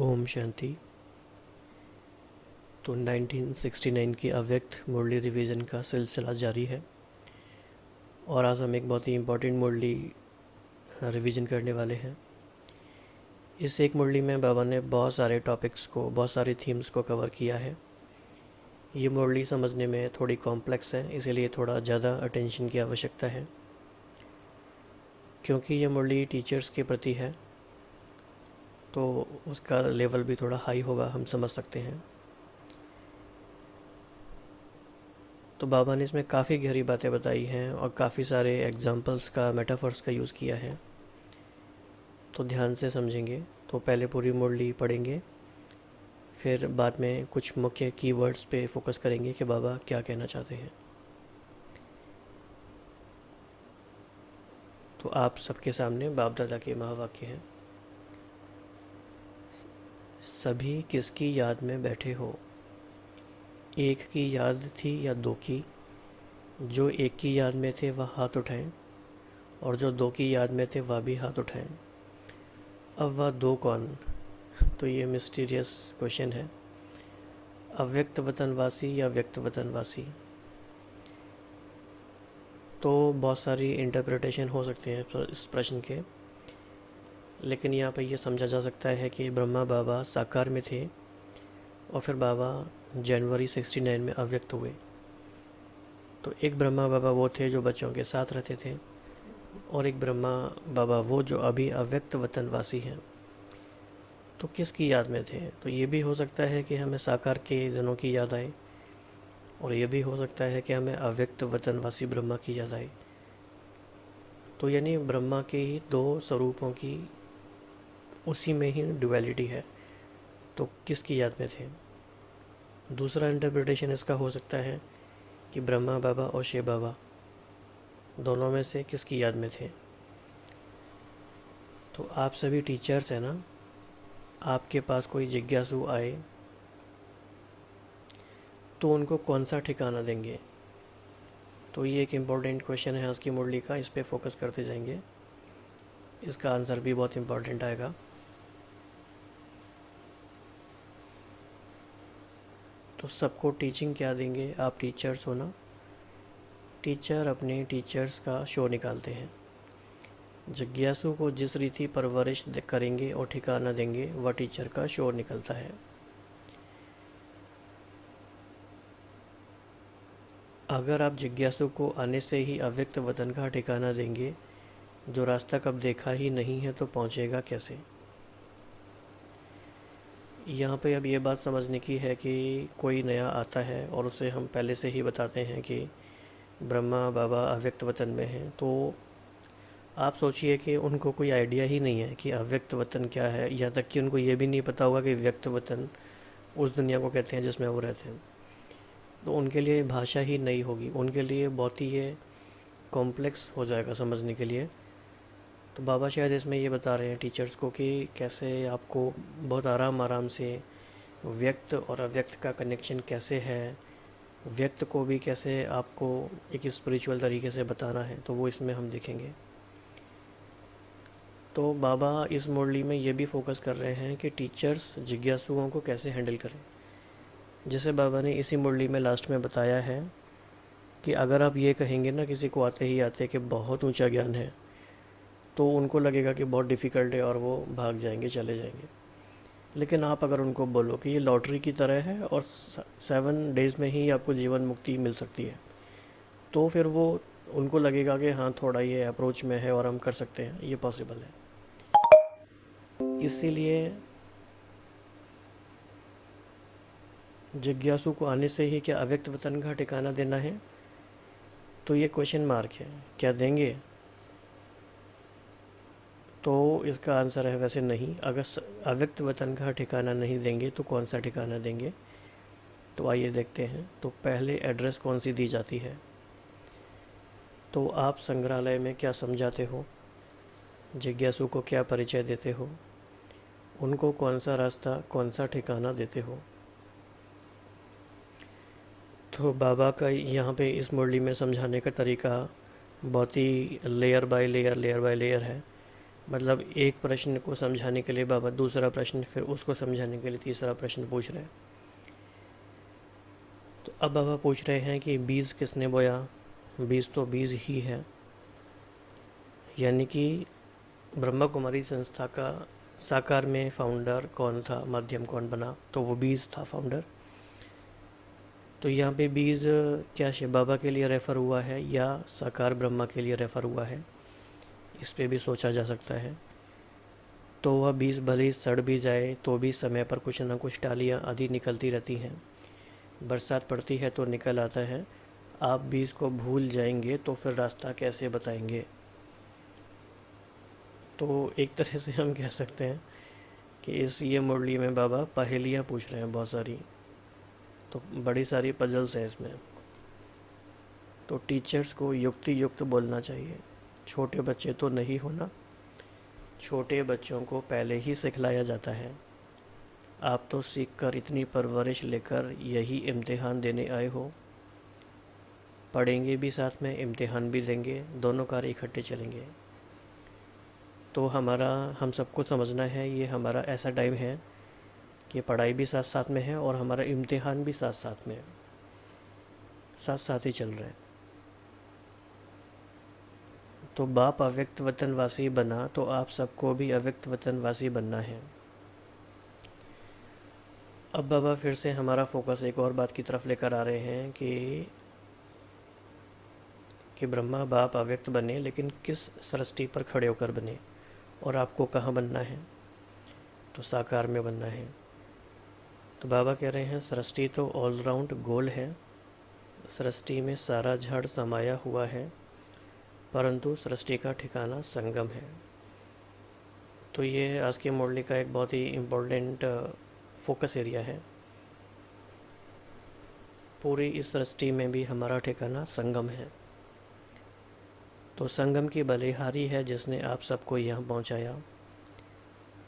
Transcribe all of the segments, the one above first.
ओम शांति। तो 1969 की अव्यक्त मुरली रिवीजन का सिलसिला जारी है और आज हम एक बहुत ही इम्पोर्टेंट मुरली रिवीजन करने वाले हैं। इस एक मुरली में बाबा ने बहुत सारे टॉपिक्स को, बहुत सारे थीम्स को कवर किया है। ये मुरली समझने में थोड़ी कॉम्प्लेक्स है, इसीलिए थोड़ा ज़्यादा अटेंशन की आवश्यकता है। क्योंकि ये मुरली टीचर्स के प्रति है तो उसका लेवल भी थोड़ा हाई होगा, हम समझ सकते हैं। तो बाबा ने इसमें काफ़ी गहरी बातें बताई हैं और काफ़ी सारे एग्जाम्पल्स का, मेटाफर्स का यूज़ किया है। तो ध्यान से समझेंगे तो पहले पूरी मुरली पढ़ेंगे, फिर बाद में कुछ मुख्य कीवर्ड्स पे फोकस करेंगे कि बाबा क्या कहना चाहते हैं। तो आप सबके सामने बाप दादा के महावाक्य हैं। सभी किसकी याद में बैठे हो? एक की याद थी या दो की? जो एक की याद में थे वह हाथ उठाएं, और जो दो की याद में थे वह भी हाथ उठाएं। अब वह दो कौन? तो ये मिस्टीरियस क्वेश्चन है। अव्यक्त वतनवासी या व्यक्त वतनवासी? तो बहुत सारी इंटरप्रिटेशन हो सकते हैं इस प्रश्न के, लेकिन यहाँ पर यह समझा जा सकता है कि ब्रह्मा बाबा साकार में थे और फिर बाबा जनवरी 69 में अव्यक्त हुए। तो एक ब्रह्मा बाबा वो थे जो बच्चों के साथ रहते थे, और एक ब्रह्मा बाबा वो जो अभी अव्यक्त वतनवासी हैं। तो किसकी याद में थे? तो ये भी हो सकता है कि हमें साकार के दिनों की याद आए, और ये भी हो सकता है कि हमें अव्यक्त वतनवासी ब्रह्मा की याद आए। तो यानी ब्रह्मा के ही दो स्वरूपों की उसी में ही ड्युअलिटी है। तो किसकी याद में थे? दूसरा इंटरप्रिटेशन इसका हो सकता है कि ब्रह्मा बाबा और शिव बाबा दोनों में से किसकी याद में थे। तो आप सभी टीचर्स हैं ना, आपके पास कोई जिज्ञासु आए तो उनको कौन सा ठिकाना देंगे? तो ये एक इम्पॉर्टेंट क्वेश्चन है आज की मुरली का, इस पे फोकस करते जाएंगे। इसका आंसर भी बहुत इम्पॉर्टेंट आएगा। तो सबको टीचिंग क्या देंगे? आप टीचर्स हो ना। टीचर अपने टीचर्स का शो निकालते हैं। जिज्ञासु को जिस रीति परवरिश करेंगे और ठिकाना देंगे वह टीचर का शो निकलता है। अगर आप जिज्ञासु को आने से ही अव्यक्त वतन का ठिकाना देंगे, जो रास्ता कब देखा ही नहीं है, तो पहुंचेगा कैसे? यहाँ पे अब ये बात समझने की है कि कोई नया आता है और उसे हम पहले से ही बताते हैं कि ब्रह्मा बाबा अव्यक्त वतन में हैं, तो आप सोचिए कि उनको कोई आइडिया ही नहीं है कि अव्यक्त वतन क्या है। यहाँ तक कि उनको ये भी नहीं पता होगा कि व्यक्त वतन उस दुनिया को कहते हैं जिसमें वो रहते हैं। तो उनके लिए भाषा ही नई होगी, उनके लिए बहुत ही ये कॉम्प्लेक्स हो जाएगा समझने के लिए। तो बाबा शायद इसमें ये बता रहे हैं टीचर्स को कि कैसे आपको बहुत आराम आराम से व्यक्त और अव्यक्त का कनेक्शन कैसे है, व्यक्त को भी कैसे आपको एक स्पिरिचुअल तरीके से बताना है, तो वो इसमें हम देखेंगे। तो बाबा इस मुरली में ये भी फोकस कर रहे हैं कि टीचर्स जिज्ञासुओं को कैसे हैंडल करें। जैसे बाबा ने इसी मुरली में लास्ट में बताया है कि अगर आप ये कहेंगे ना किसी को आते ही आते कि बहुत ऊंचा ज्ञान है, तो उनको लगेगा कि बहुत डिफ़िकल्ट है और वो भाग जाएंगे, चले जाएंगे। लेकिन आप अगर उनको बोलो कि ये लॉटरी की तरह है और 7 डेज़ में ही आपको जीवन मुक्ति मिल सकती है, तो फिर वो उनको लगेगा कि हाँ, थोड़ा ये अप्रोच में है और हम कर सकते हैं, ये पॉसिबल है। इसीलिए जिज्ञासु को आने से ही क्या अव्यक्त वतन का ठिकाना देना है? तो ये क्वेश्चन मार्क है, क्या देंगे? तो इसका आंसर है वैसे नहीं। अगर अव्यक्त वतन का ठिकाना नहीं देंगे तो कौन सा ठिकाना देंगे? तो आइए देखते हैं। तो पहले एड्रेस कौन सी दी जाती है? तो आप संग्रहालय में क्या समझाते हो? जिज्ञासु को क्या परिचय देते हो? उनको कौन सा रास्ता, कौन सा ठिकाना देते हो? तो बाबा का यहाँ पे इस मुरली में समझाने का तरीका बहुत ही लेयर बाय लेयर है। मतलब एक प्रश्न को समझाने के लिए बाबा दूसरा प्रश्न, फिर उसको समझाने के लिए तीसरा प्रश्न पूछ रहे हैं। तो अब बाबा पूछ रहे हैं कि बीज किसने बोया? बीज तो बीज ही है, यानी कि ब्रह्मा कुमारी संस्था का साकार में फाउंडर कौन था, माध्यम कौन बना? तो वो बीज था फाउंडर। तो यहाँ पे बीज क्या शिव बाबा के लिए रेफ़र हुआ है या साकार ब्रह्मा के लिए रेफ़र हुआ है, इस पे भी सोचा जा सकता है। तो वह बीज भले ही सड़ भी जाए तो भी समय पर कुछ ना कुछ टालियाँ आदि निकलती रहती हैं। बरसात पड़ती है तो निकल आता है। आप बीज को भूल जाएंगे तो फिर रास्ता कैसे बताएंगे? तो एक तरह से हम कह सकते हैं कि इस ये मुरली में बाबा पहेलियाँ पूछ रहे हैं बहुत सारी, तो बड़ी सारी पजल्स हैं इसमें। तो टीचर्स को युक्ति युक्त बोलना चाहिए। छोटे बच्चे तो नहीं होना, छोटे बच्चों को पहले ही सिखलाया जाता है। आप तो सीख कर इतनी परवरिश लेकर यही इम्तिहान देने आए हो। पढ़ेंगे भी साथ में, इम्तिहान भी देंगे, दोनों कार्य इकट्ठे चलेंगे। तो हम सबको समझना है, ये हमारा ऐसा टाइम है कि पढ़ाई भी साथ साथ में है और हमारा इम्तिहान भी साथ साथ में है, साथ साथ ही चल रहे हैं। तो बाप अव्यक्त वतनवासी बना तो आप सबको भी अव्यक्त वतनवासी बनना है। अब बाबा फिर से हमारा फोकस एक और बात की तरफ लेकर आ रहे हैं कि ब्रह्मा बाप अव्यक्त बने, लेकिन किस सृष्टि पर खड़े होकर बने और आपको कहाँ बनना है? तो साकार में बनना है। तो बाबा कह रहे हैं सृष्टि तो ऑलराउंड गोल है, सृष्टि में सारा झाड़ समाया हुआ है, परंतु सृष्टि का ठिकाना संगम है। तो ये आज की मुरली का एक बहुत ही इम्पोर्टेंट फोकस एरिया है। पूरी इस सृष्टि में भी हमारा ठिकाना संगम है। तो संगम की बलिहारी है जिसने आप सबको यहाँ पहुँचाया।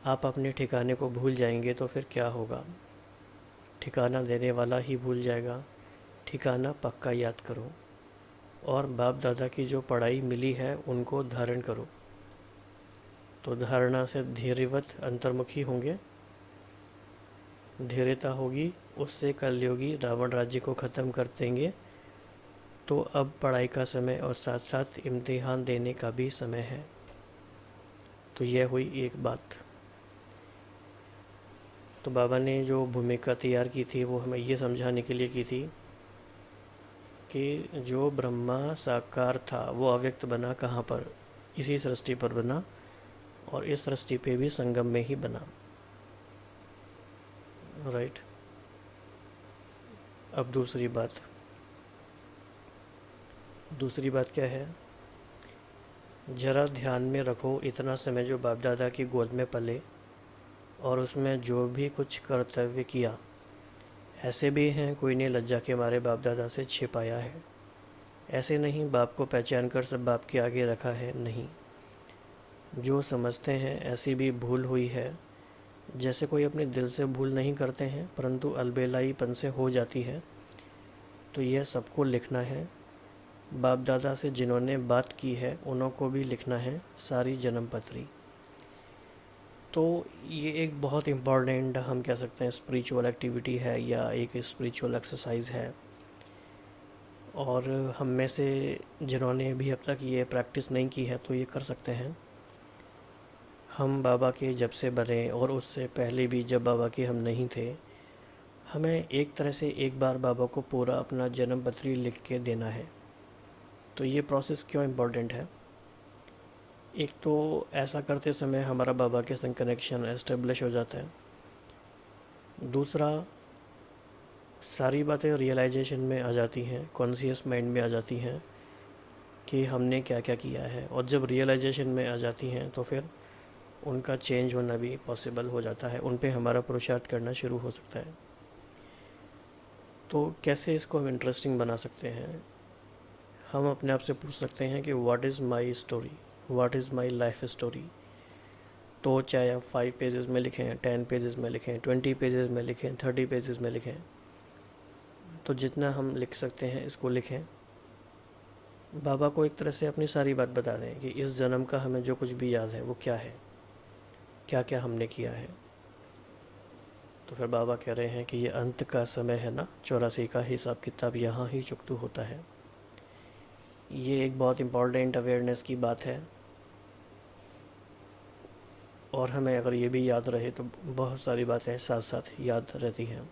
आप अपने ठिकाने को भूल जाएंगे तो फिर क्या होगा? ठिकाना देने वाला ही भूल जाएगा। ठिकाना पक्का याद करो और बाप दादा की जो पढ़ाई मिली है उनको धारण करो। तो धारणा से धीरवत अंतर्मुखी होंगे, धीरता होगी, उससे कलयुगी रावण राज्य को ख़त्म कर देंगे। तो अब पढ़ाई का समय और साथ साथ इम्तिहान देने का भी समय है। तो यह हुई एक बात। तो बाबा ने जो भूमिका तैयार की थी वो हमें ये समझाने के लिए की थी कि जो ब्रह्मा साकार था वो अव्यक्त बना कहाँ पर? इसी सृष्टि पर बना और इस सृष्टि पे भी संगम में ही बना। राइट। अब दूसरी बात क्या है? ज़रा ध्यान में रखो, इतना समय जो बाप दादा की गोद में पले और उसमें जो भी कुछ कर्तव्य किया, ऐसे भी हैं कोई ने लज्जा के मारे बाप दादा से छिपाया है। ऐसे नहीं बाप को पहचान कर सब बाप के आगे रखा है, नहीं। जो समझते हैं ऐसी भी भूल हुई है। जैसे कोई अपने दिल से भूल नहीं करते हैं परंतु अलबेलाईपन से हो जाती है। तो यह सबको लिखना है। बाप दादा से जिन्होंने बात की है उन्हों को भी लिखना है सारी जन्म पत्री। तो ये एक बहुत इम्पॉर्टेंट हम कह सकते हैं स्पिरिचुअल एक्टिविटी है या एक स्पिरिचुअल एक्सरसाइज है। और हम में से जिन्होंने भी अब तक ये प्रैक्टिस नहीं की है तो ये कर सकते हैं। हम बाबा के जब से बने और उससे पहले भी जब बाबा के हम नहीं थे, हमें एक तरह से एक बार बाबा को पूरा अपना जन्म पत्री लिख के देना है। तो ये प्रोसेस क्यों इम्पोर्टेंट है? एक तो ऐसा करते समय हमारा बाबा के संग कनेक्शन एस्टेब्लिश हो जाता है। दूसरा, सारी बातें रियलाइजेशन में आ जाती हैं, कॉन्शियस माइंड में आ जाती हैं कि हमने क्या क्या किया है। और जब रियलाइजेशन में आ जाती हैं तो फिर उनका चेंज होना भी पॉसिबल हो जाता है, उन पे हमारा पुरुषार्थ करना शुरू हो सकता है। तो कैसे इसको हम इंटरेस्टिंग बना सकते हैं? हम अपने आप से पूछ सकते हैं कि what is my story, what is my life story. तो चाहे आप 5 पेजेस में लिखें, 10 पेजेस में लिखें, 20 पेजेस में लिखें, 30 पेजेस में लिखें, तो जितना हम लिख सकते हैं इसको लिखें। बाबा को एक तरह से अपनी सारी बात बता दें कि इस जन्म का हमें जो कुछ भी याद है वो क्या है, क्या क्या हमने किया है। तो फिर बाबा कह रहे हैं कि ये अंत का समय है ना, 84 का हिसाब किताब यहाँ ही चुकतू होता है। ये एक बहुत इम्पॉर्टेंट अवेयरनेस की बात है, और हमें अगर ये भी याद रहे तो बहुत सारी बातें साथ साथ याद रहती हैं।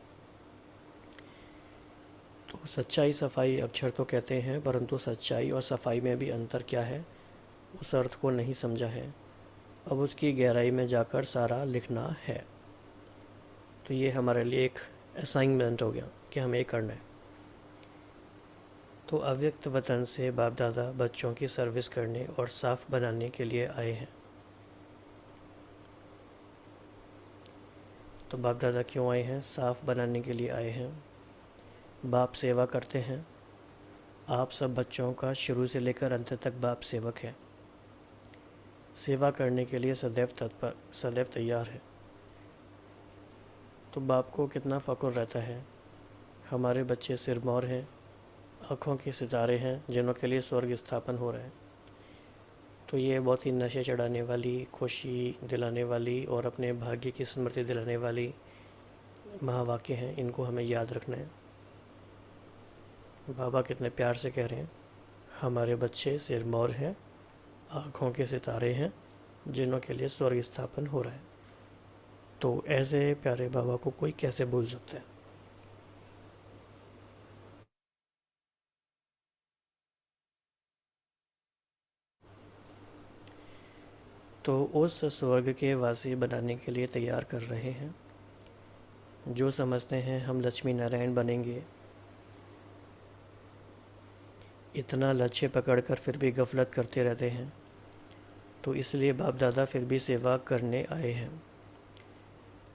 तो सच्चाई सफाई अक्षर तो कहते हैं, परंतु सच्चाई और सफाई में भी अंतर क्या है उस अर्थ को नहीं समझा है। अब उसकी गहराई में जाकर सारा लिखना है। तो ये हमारे लिए एक असाइनमेंट हो गया कि हमें ये करना है। तो अव्यक्त वतन से बाप दादा बच्चों की सर्विस करने और साफ बनाने के लिए आए हैं। तो बाप दादा क्यों आए हैं? साफ बनाने के लिए आए हैं। बाप सेवा करते हैं। आप सब बच्चों का शुरू से लेकर अंत तक बाप सेवक है, सेवा करने के लिए सदैव तत्पर, सदैव तैयार है। तो बाप को कितना फ़क्र रहता है, हमारे बच्चे सिरमौर हैं, आँखों के सितारे हैं जिनों के लिए स्वर्ग स्थापन हो रहा है। तो ये बहुत ही नशे चढ़ाने वाली, खुशी दिलाने वाली और अपने भाग्य की स्मृति दिलाने वाली महावाक्य हैं, इनको हमें याद रखना है। बाबा कितने प्यार से कह रहे हैं, हमारे बच्चे सिरमौर हैं, आँखों के सितारे हैं जिनों के लिए स्वर्ग स्थापन हो रहा है। तो ऐसे प्यारे बाबा को कोई कैसे भूल सकता है। तो उस स्वर्ग के वासी बनाने के लिए तैयार कर रहे हैं। जो समझते हैं हम लक्ष्मी नारायण बनेंगे, इतना लक्ष्य पकड़कर फिर भी गफलत करते रहते हैं। तो इसलिए बाप दादा फिर भी सेवा करने आए हैं।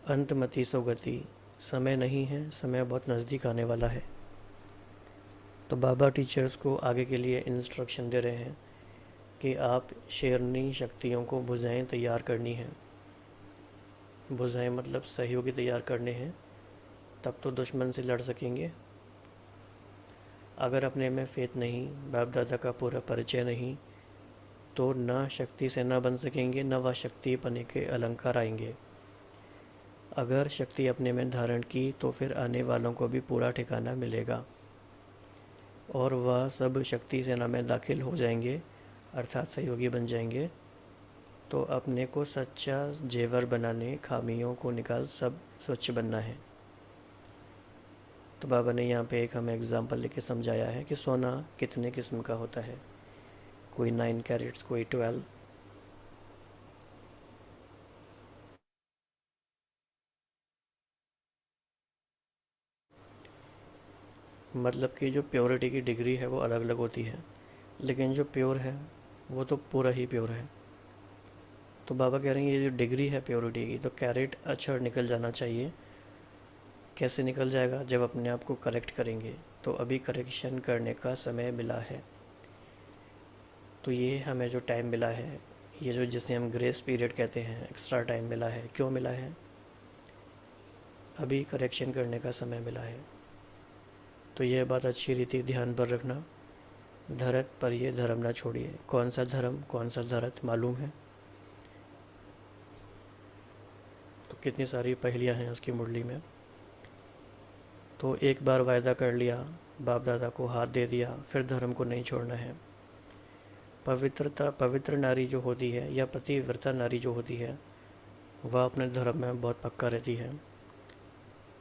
अंतमति सो गति, समय नहीं है, समय बहुत नज़दीक आने वाला है। तो बाबा टीचर्स को आगे के लिए इंस्ट्रक्शन दे रहे हैं कि आप शेरनी शक्तियों को भुजाएं तैयार करनी हैं। भुजाएं मतलब सहयोगी तैयार करने हैं, तब तो दुश्मन से लड़ सकेंगे। अगर अपने में फेथ नहीं, बाप दादा का पूरा परिचय नहीं, तो ना शक्ति से ना बन सकेंगे, न वह शक्ति पने के अलंकार आएंगे। अगर शक्ति अपने में धारण की तो फिर आने वालों को भी पूरा ठिकाना मिलेगा और वह सब शक्ति सेना में दाखिल हो जाएंगे, अर्थात सहयोगी बन जाएंगे। तो अपने को सच्चा जेवर बनाने, खामियों को निकाल सब स्वच्छ बनना है। तो बाबा ने यहाँ पे एक हमें एग्जाम्पल लेके समझाया है कि सोना कितने किस्म का होता है, कोई 9 कैरेट्स, कोई 12। मतलब कि जो प्योरिटी की डिग्री है वो अलग अलग होती है, लेकिन जो प्योर है वो तो पूरा ही प्योर है। तो बाबा कह रहे हैं ये जो डिग्री है प्योरिटी की, तो कैरेट अक्षर निकल जाना चाहिए। कैसे निकल जाएगा? जब अपने आप को करेक्ट करेंगे। तो अभी करेक्शन करने का समय मिला है। तो ये हमें जो टाइम मिला है, ये जो जिसे हम ग्रेस पीरियड कहते हैं, एक्स्ट्रा टाइम मिला है। क्यों मिला है? अभी करेक्शन करने का समय मिला है। तो यह बात अच्छी रीति ध्यान पर रखना। धरत पर ये धर्म ना छोड़िए। कौन सा धर्म, कौन सा धरत मालूम है? तो कितनी सारी पहेलियाँ हैं उसकी मुरली में। तो एक बार वायदा कर लिया, बाप दादा को हाथ दे दिया, फिर धर्म को नहीं छोड़ना है। पवित्र नारी जो होती है या पतिव्रता नारी जो होती है, वह अपने धर्म में बहुत पक्का रहती है।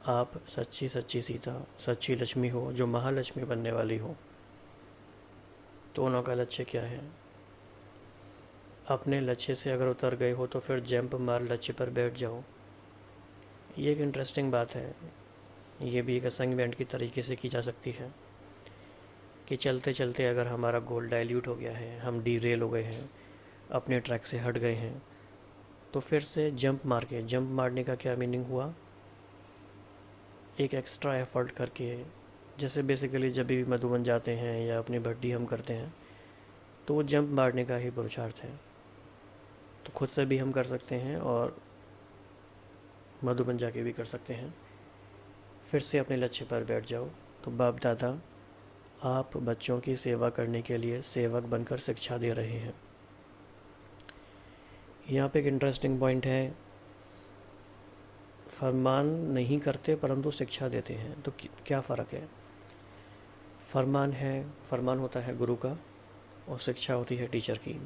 आप सच्ची सच्ची सीता, सच्ची लक्ष्मी हो जो महालक्ष्मी बनने वाली हो। तो दोनों का लक्ष्य क्या है? अपने लक्ष्य से अगर उतर गए हो तो फिर जंप मार लक्ष्य पर बैठ जाओ। ये एक इंटरेस्टिंग बात है। ये भी एक असाइनमेंट की तरीके से की जा सकती है कि चलते चलते अगर हमारा गोल डाइल्यूट हो गया है, हम डीरेल हो गए हैं, अपने ट्रैक से हट गए हैं, तो फिर से जंप मारने का क्या मीनिंग हुआ? एक एक्स्ट्रा एफर्ट करके। जैसे बेसिकली जब भी मधुबन जाते हैं या अपनी भट्टी हम करते हैं, तो वो जंप मारने का ही पुरुषार्थ है। तो खुद से भी हम कर सकते हैं और मधुबन जाके भी कर सकते हैं। फिर से अपने लक्ष्य पर बैठ जाओ। तो बाप दादा आप बच्चों की सेवा करने के लिए सेवक बनकर शिक्षा दे रहे हैं। यहाँ पे एक इंटरेस्टिंग पॉइंट है, फरमान नहीं करते परंतु शिक्षा देते हैं, तो क्या फ़र्क है? फरमान होता है गुरु का और शिक्षा होती है टीचर की।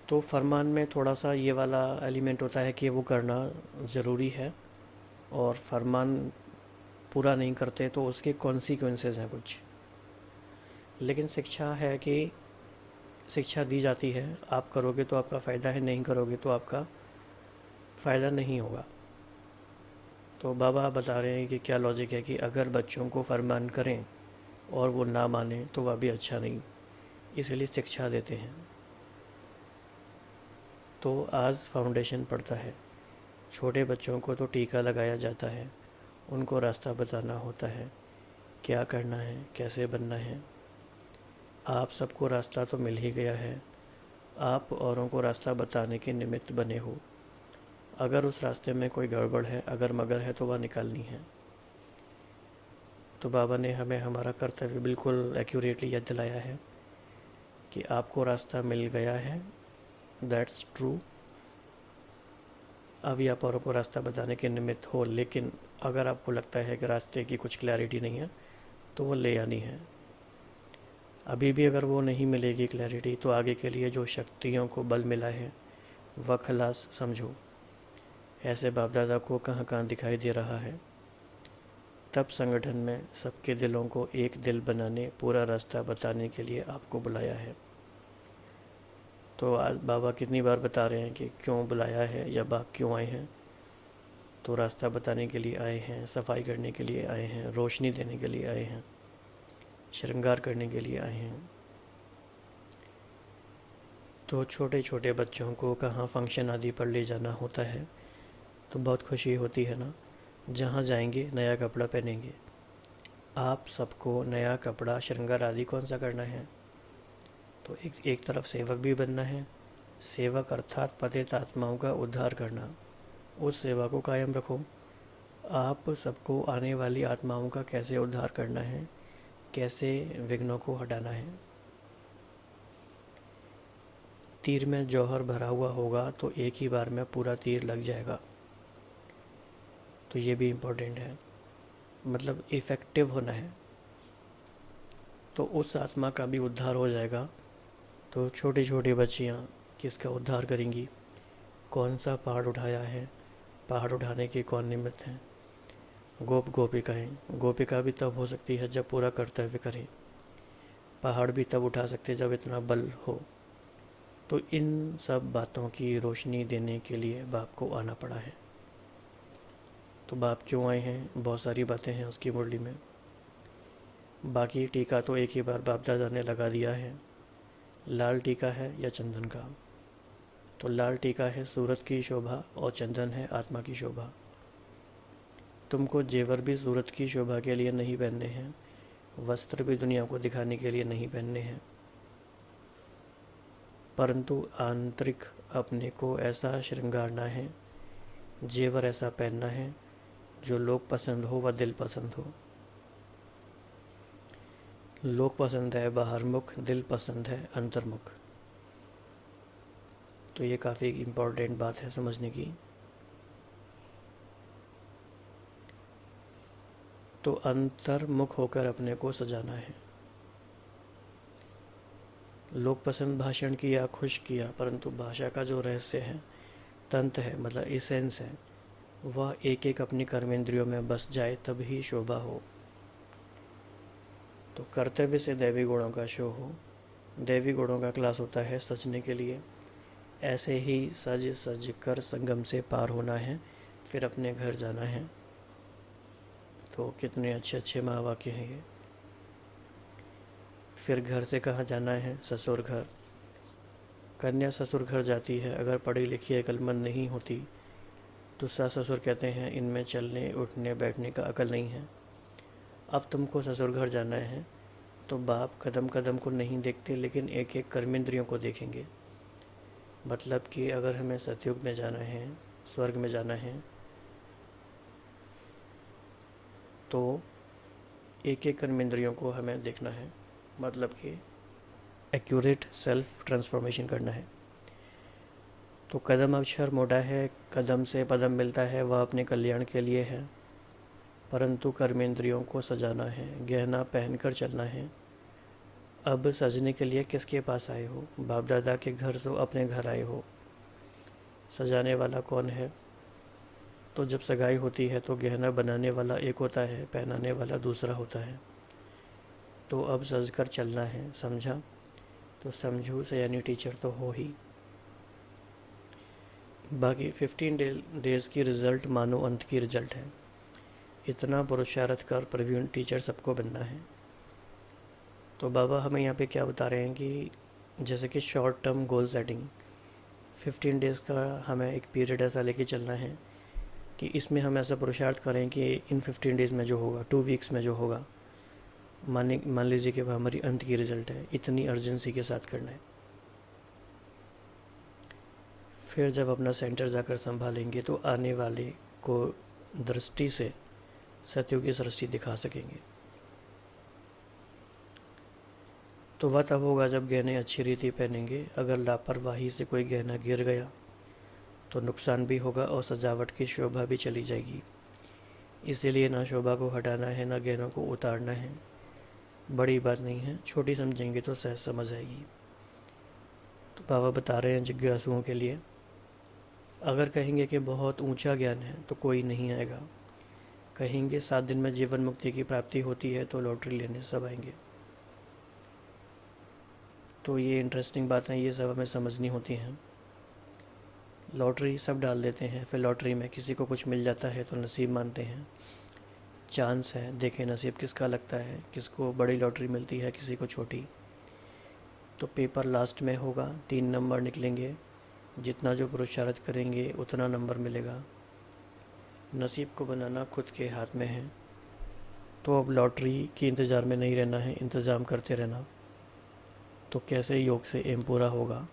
तो फरमान में थोड़ा सा ये वाला एलिमेंट होता है कि वो करना ज़रूरी है, और फरमान पूरा नहीं करते तो उसके कॉन्सिक्वेंसेस हैं कुछ। लेकिन शिक्षा है कि शिक्षा दी जाती है, आप करोगे तो आपका फ़ायदा है, नहीं करोगे तो आपका फ़ायदा नहीं होगा। तो बाबा बता रहे हैं कि क्या लॉजिक है कि अगर बच्चों को फरमान करें और वो ना माने तो वह भी अच्छा नहीं, इसलिए शिक्षा देते हैं। तो आज फाउंडेशन पड़ता है, छोटे बच्चों को तो टीका लगाया जाता है, उनको रास्ता बताना होता है, क्या करना है, कैसे बनना है। आप सबको रास्ता तो मिल ही गया है, आप औरों को रास्ता बताने के निमित्त बने हो। अगर उस रास्ते में कोई गड़बड़ है, अगर मगर है, तो वह निकालनी है। तो बाबा ने हमें हमारा कर्तव्य बिल्कुल एक्यूरेटली याद दिलाया है कि आपको रास्ता मिल गया है, दैट्स ट्रू। अभी आप औरों को रास्ता बताने के निमित्त हो, लेकिन अगर आपको लगता है कि रास्ते की कुछ क्लैरिटी नहीं है तो वो ले आनी है। अभी भी अगर वो नहीं मिलेगी क्लैरिटी, तो आगे के लिए जो शक्तियों को बल मिला है वह खलास समझो। ऐसे बाप दादा को कहाँ कहाँ दिखाई दे रहा है। तब संगठन में सबके दिलों को एक दिल बनाने, पूरा रास्ता बताने के लिए आपको बुलाया है। तो आज बाबा कितनी बार बता रहे हैं कि क्यों बुलाया है या बाप क्यों आए हैं। तो रास्ता बताने के लिए आए हैं, सफाई करने के लिए आए हैं, रोशनी देने के लिए आए हैं, श्रृंगार करने के लिए आए हैं। तो छोटे छोटे बच्चों को कहाँ फंक्शन आदि पर ले जाना होता है तो बहुत खुशी होती है ना। जहाँ जाएंगे नया कपड़ा पहनेंगे। आप सबको नया कपड़ा, श्रृंगार आदि कौन सा करना है? तो एक तरफ सेवक भी बनना है। सेवक अर्थात पतित आत्माओं का उद्धार करना, उस सेवा को कायम रखो। आप सबको आने वाली आत्माओं का कैसे उद्धार करना है, कैसे विघ्नों को हटाना है। तीर में जौहर भरा हुआ होगा तो एक ही बार में पूरा तीर लग जाएगा। तो ये भी इम्पोर्टेंट है, मतलब इफ़ेक्टिव होना है, तो उस आत्मा का भी उद्धार हो जाएगा। तो छोटी छोटी बच्चियाँ किसका उद्धार करेंगी? कौन सा पहाड़ उठाया है, पहाड़ उठाने के कौन निमित्त हैं? गोपिकाएँ। गोपिका भी तब हो सकती है जब पूरा कर्तव्य करें। पहाड़ भी तब उठा सकते जब इतना बल हो। तो इन सब बातों की रोशनी देने के लिए बाप को आना पड़ा है। तो बाप क्यों आए हैं? बहुत सारी बातें हैं उसकी मुरली में। बाकी टीका तो एक ही बार बाप दादा ने लगा दिया है। लाल टीका है या चंदन का? तो लाल टीका है सूरत की शोभा और चंदन है आत्मा की शोभा। तुमको जेवर भी सूरत की शोभा के लिए नहीं पहनने हैं, वस्त्र भी दुनिया को दिखाने के लिए नहीं पहनने हैं, परंतु आंतरिक अपने को ऐसा श्रृंगारना है, जेवर ऐसा पहनना है जो लोग पसंद हो व दिल पसंद हो। लोग पसंद है बाहर मुख, दिल पसंद है अंतर्मुख। तो ये काफ़ी इम्पोर्टेंट बात है समझने की। तो अंतर्मुख होकर अपने को सजाना है। लोग पसंद भाषण किया, खुश किया, परंतु भाषा का जो रहस्य है, तंत्र है, मतलब इसेंस है, वह एक एक अपनी कर्मेंद्रियों में बस जाए तभी शोभा हो। तो कर्तव्य से दैवी गुणों का शो हो। दैवी गुणों का क्लास होता है सजने के लिए। ऐसे ही सज सज कर संगम से पार होना है, फिर अपने घर जाना है। तो कितने अच्छे अच्छे महावाक्य हैं ये। फिर घर से कहाँ जाना है? ससुर घर। कन्या ससुर घर जाती है, अगर पढ़ी लिखी अक्लमंद नहीं होती तो सास ससुर कहते हैं इनमें चलने उठने बैठने का अकल नहीं है। अब तुमको ससुर घर जाना है तो बाप कदम कदम को नहीं देखते, लेकिन एक एक कर्मेंद्रियों को देखेंगे। मतलब कि अगर हमें सतयुग में जाना है, स्वर्ग में जाना है, तो एक एक कर्मेंद्रियों को हमें देखना है, मतलब कि एक्यूरेट सेल्फ ट्रांसफॉर्मेशन करना है। तो कदम अक्षर मोटा है, कदम से पदम मिलता है, वह अपने कल्याण के लिए है, परंतु कर्मेंद्रियों को सजाना है, गहना पहनकर चलना है। अब सजने के लिए किसके पास आए हो? बाप दादा के घर से अपने घर आए हो। सजाने वाला कौन है? तो जब सगाई होती है तो गहना बनाने वाला एक होता है, पहनाने वाला दूसरा होता है। तो अब सज कर चलना है, समझा? तो समझू से यानी टीचर तो हो ही। बाकी 15 डेज़ की रिज़ल्ट मानो अंत की रिज़ल्ट है। इतना पुरुषार्थ कर प्रवीण टीचर सबको बनना है। तो बाबा हमें यहाँ पे क्या बता रहे हैं कि जैसे कि short term goal setting, 15 days का हमें एक पीरियड ऐसा लेके चलना है कि इसमें हम ऐसा पुरुषार्थ करें कि इन 15 डेज़ में जो होगा, 2 वीक्स में जो होगा, मान लीजिए कि वह हमारी अंत की रिज़ल्ट है, इतनी अर्जेंसी के साथ करना है। फिर जब अपना सेंटर जाकर संभालेंगे तो आने वाले को दृष्टि से सत्युग की सृष्टि दिखा सकेंगे। तो वह तब होगा जब गहने अच्छी रीति पहनेंगे। अगर लापरवाही से कोई गहना गिर गया तो नुकसान भी होगा और सजावट की शोभा भी चली जाएगी। इसीलिए ना शोभा को हटाना है, ना गहनों को उतारना है। बड़ी बात नहीं है, छोटी समझेंगे तो सहज समझ आएगी। तो बाबा बता रहे हैं जिज्ञासुओं के लिए, अगर कहेंगे कि बहुत ऊंचा ज्ञान है तो कोई नहीं आएगा। कहेंगे 7 दिन में जीवन मुक्ति की प्राप्ति होती है तो लॉटरी लेने सब आएंगे। तो ये इंटरेस्टिंग बातें, ये सब हमें समझनी होती हैं। लॉटरी सब डाल देते हैं, फिर लॉटरी में किसी को कुछ मिल जाता है तो नसीब मानते हैं, चांस है, देखें नसीब किसका लगता है, किसको बड़ी लॉटरी मिलती है, किसी को छोटी। तो पेपर लास्ट में होगा, 3 नंबर निकलेंगे, जितना जो पुरुषार्थ करेंगे उतना नंबर मिलेगा। नसीब को बनाना खुद के हाथ में है। तो अब लॉटरी के इंतज़ार में नहीं रहना है, इंतज़ाम करते रहना। तो कैसे योग से एम पूरा होगा,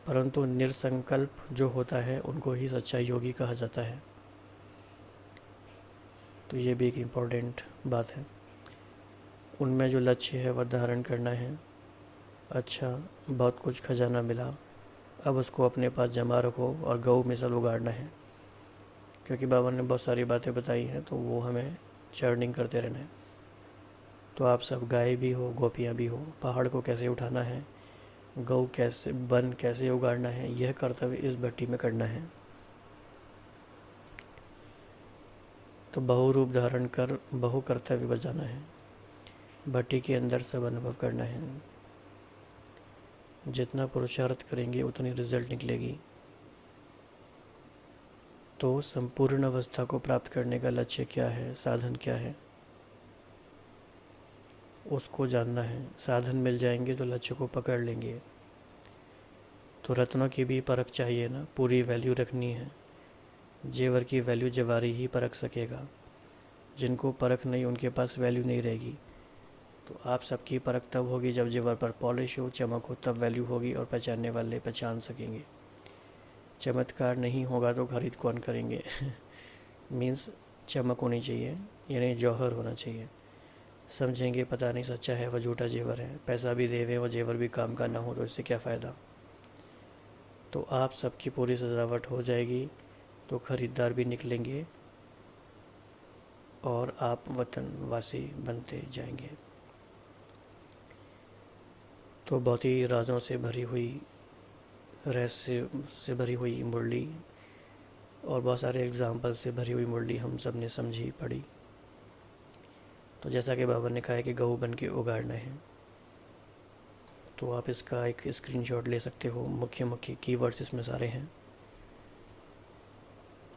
परंतु निरसंकल्प जो होता है उनको ही सच्चा योगी कहा जाता है। तो ये भी एक इम्पॉर्टेंट बात है। उनमें जो लक्ष्य है वह धारण करना है। अच्छा, बहुत कुछ खजाना मिला, अब उसको अपने पास जमा रखो और गऊ मिसल उगाड़ना है। क्योंकि बाबा ने बहुत सारी बातें बताई हैं तो वो हमें चर्निंग करते रहना है। तो आप सब गाय भी हो, गोपियाँ भी हो, पहाड़ को कैसे उठाना है, गऊ कैसे, वन कैसे उगाड़ना है, यह कर्तव्य इस भट्टी में करना है। तो बहु रूप धारण कर बहु कर्तव्य बजाना है। भट्टी के अंदर सब अनुभव करना है। जितना पुरुषार्थ करेंगे उतनी रिजल्ट निकलेगी। तो संपूर्ण अवस्था को प्राप्त करने का लक्ष्य क्या है, साधन क्या है, उसको जानना है। साधन मिल जाएंगे तो लक्ष्य को पकड़ लेंगे। तो रत्नों की भी परख चाहिए ना, पूरी वैल्यू रखनी है। जेवर की वैल्यू जवारी ही परख सकेगा, जिनको परख नहीं उनके पास वैल्यू नहीं रहेगी। तो आप सबकी परख तब होगी जब जेवर पर पॉलिश हो, चमक हो, तब वैल्यू होगी और पहचानने वाले पहचान सकेंगे। चमत्कार नहीं होगा तो खरीद कौन करेंगे मीन्स चमक होनी चाहिए, यानी जौहर होना चाहिए। समझेंगे पता नहीं सच्चा है वह झूठा जेवर है, पैसा भी देवे और जेवर भी काम का ना हो तो इससे क्या फ़ायदा। तो आप सबकी पूरी सजावट हो जाएगी तो ख़रीदार भी निकलेंगे और आप वतनवासी बनते जाएंगे। तो बहुत ही राजों से भरी हुई, रहस्य से भरी हुई मुरली और बहुत सारे एग्जाम्पल से भरी हुई मुरली हम सब ने समझी पढ़ी। तो जैसा कि बाबा ने कहा है कि गऊ बन के उगाड़ना है, तो आप इसका एक स्क्रीनशॉट ले सकते हो। मुख्य मुख्य कीवर्ड्स इसमें सारे हैं।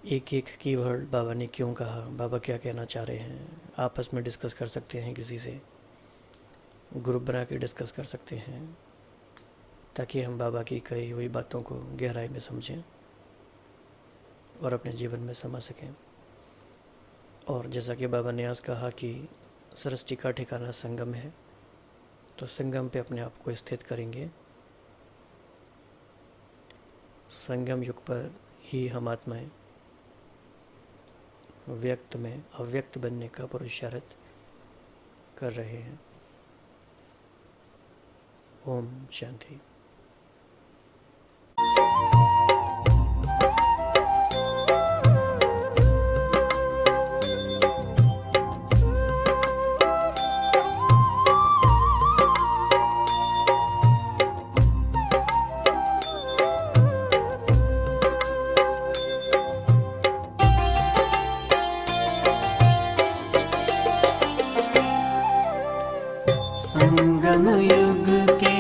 एक एक कीवर्ड बाबा ने क्यों कहा, बाबा क्या कहना चाह रहे हैं, आपस में डिस्कस कर सकते हैं, किसी से ग्रुप बना के डिस्कस कर सकते हैं, ताकि हम बाबा की कही हुई बातों को गहराई में समझें और अपने जीवन में समझ सकें। और जैसा कि बाबा ने आज कहा कि सृष्टि का ठिकाना संगम है, तो संगम पे अपने आप को स्थित करेंगे। संगम युग पर ही हम आत्माएं व्यक्त में अव्यक्त बनने का पुरुषार्थ कर रहे हैं। ओम शांति। संगम युग के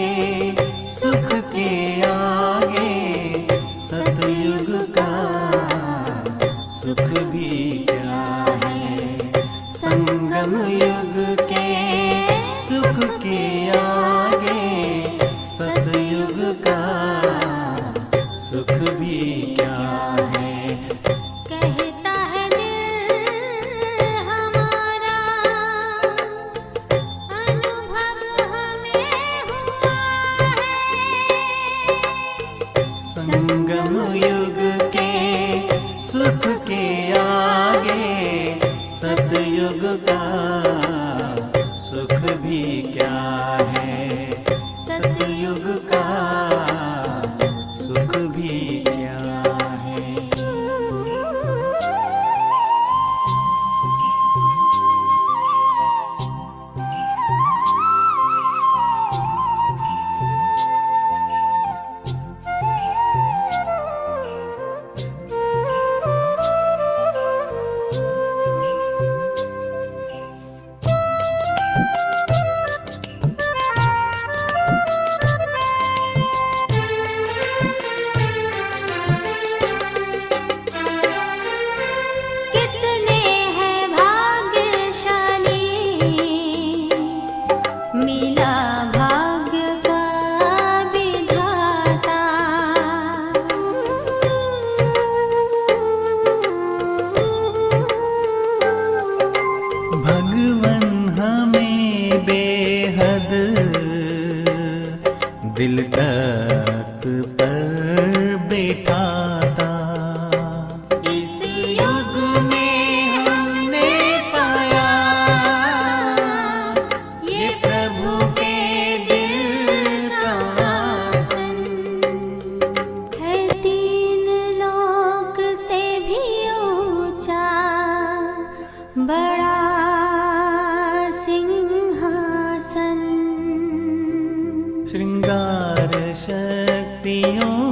सुख के आगे सतयुग का सुख भी क्या है। संगम युग के सुख के आगे सतयुग का सुख भी क्या है। कहता है दिल हमारा, अनुभव हमें हुआ है। संगम युग के सुख के आगे सतयुग का सुख भी क्या है। सतयुग का सुख भी क्या है। कितने हैं भाग्यशाली, मिला भाग्य का विधाता। भगवन हमें बेहद दिल तक पर बैठाता। इस युग में हमने पाया ये प्रभु के दिल का आसन। है तीन लोक से भी ऊंचा बड़ा सिंहासन। श्रृंगार शक्तियों